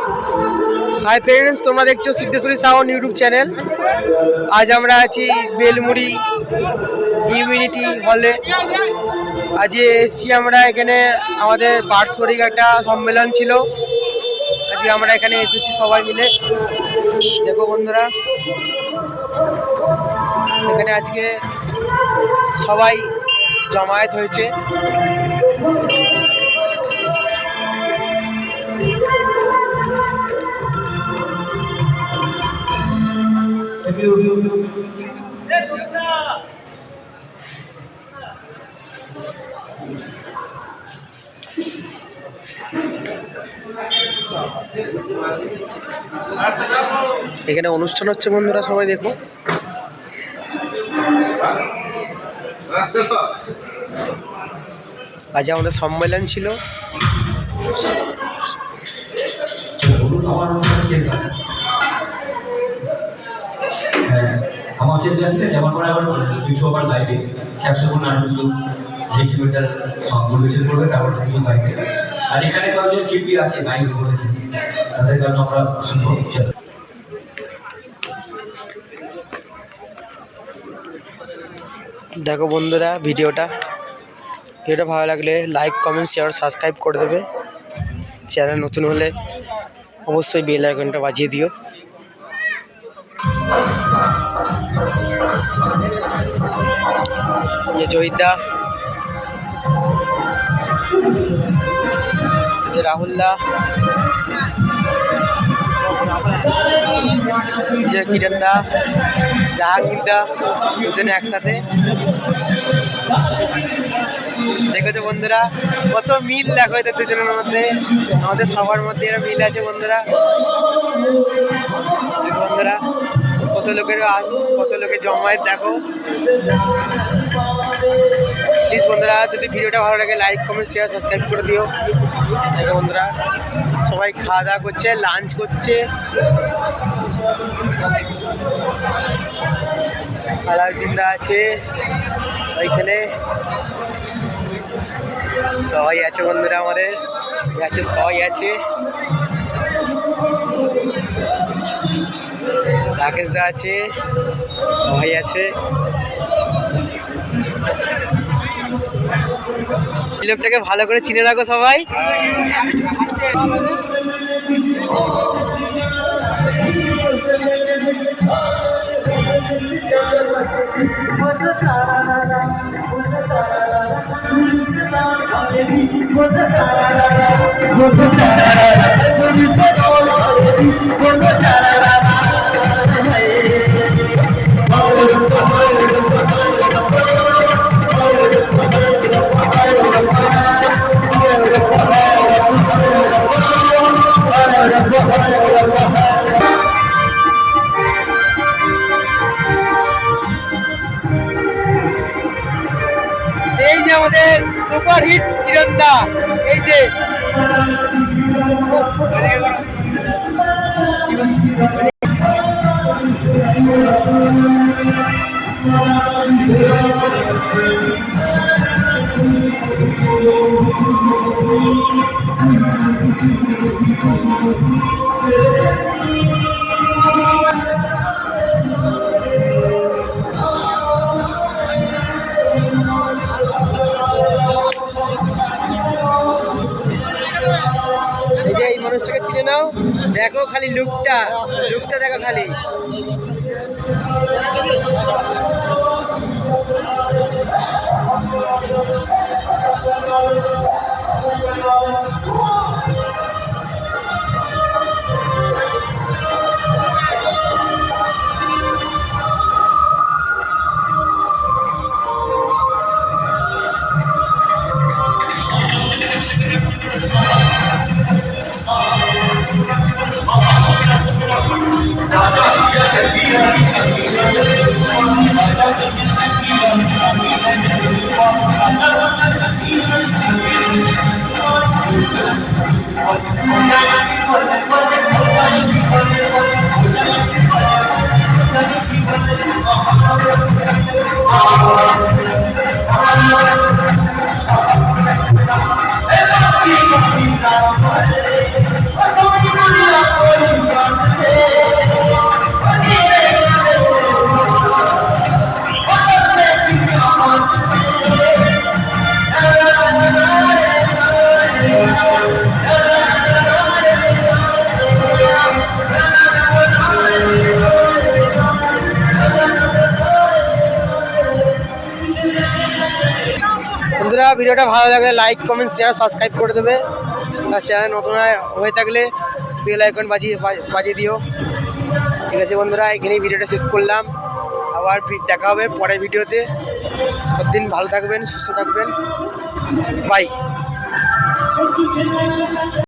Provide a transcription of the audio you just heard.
Hi friends, তোমরা দেখছো Siddheshwari sound YouTube channel. আজ আমরা আছি বেলমুড়ি ইউনিটি হলে। আজ এসছি আমরা এখানে, আমাদের বার্ষিক একটা সম্মেলন ছিল। আজ আমরা এখানে এসেছি সবাই মিলে। দেখো বন্ধুরা, এখানে আজকে সবাই জমায়েত হয়েছে। এখানে অনুষ্ঠান হচ্ছে বন্ধুরা, সবাই দেখো। আজ আমাদের সম্মেলন ছিল। আমার শেষ ঠিক আছে, আমার পরে আবার কিছু আবার লাইভে স্যাক্সোফোন আর কিছু ইনস্ট্রুমেন্টাল সং পরিবেশন করবে, তারপর কিছু গাইবে। আর এখানে কয়েকজন শিল্পী আছে গাইবে বলেছে, তাদের কারণে আমরা শুনবো। দেখো বন্ধুরা, ভিডিওটা ভালো লাগলে লাইক, কমেন্ট, শেয়ার, সাবস্ক্রাইব করে দেবে। চ্যানেল নতুন হলে অবশ্যই বেল আইকনটা বাজিয়ে দিও। জয়িতা, রাহুলদা, কিরণদা, জাহাঙ্গীরদা, দুজনে একসাথে। দেখেছো বন্ধুরা, কত মিল দেখো এদের দুজনের মধ্যে, আমাদের সবার মধ্যে এরা মিল আছে বন্ধুরা। দেখো বন্ধুরা, কত লোকের জমায়েত দেখো। প্লিজ বন্ধুরা, যদি ভিডিওটা ভালো লাগে লাইক, কমেন্ট, শেয়ার, সাবস্ক্রাইব করে দিও। দেখো বন্ধুরা, সবাই খাওয়া দাওয়া করছে, লাঞ্চ করছে। আলাউদ্দিনদা আছে ওইখানে, সবাই আছে বন্ধুরা, আমাদের আছে সবাই আছে। রাকেশদা আছে, সবাই আছে। লোকটাকে ভালো করে চিনে রাখো সবাই। এই যে আমাদের সুপার হিট কিরণদা, এই যে এই মানুষটাকে চিনে নাও। দেখো খালি লুকটা দেখো খালি। বন্ধুরা ভিডিওটা ভালো লাগলে লাইক কমেন্ট শেয়ার সাবস্ক্রাইব করে দেবে, আর চ্যানেল নতুন হয়ে থাকলে বেল আইকন বাজিয়ে দিও। ঠিক আছে বন্ধুরা, এখানেই ভিডিওটা শেষ করলাম। আবার দেখা হবে পরের ভিডিওতে। ততদিন ভালো থাকবেন, সুস্থ থাকবেন, বাই।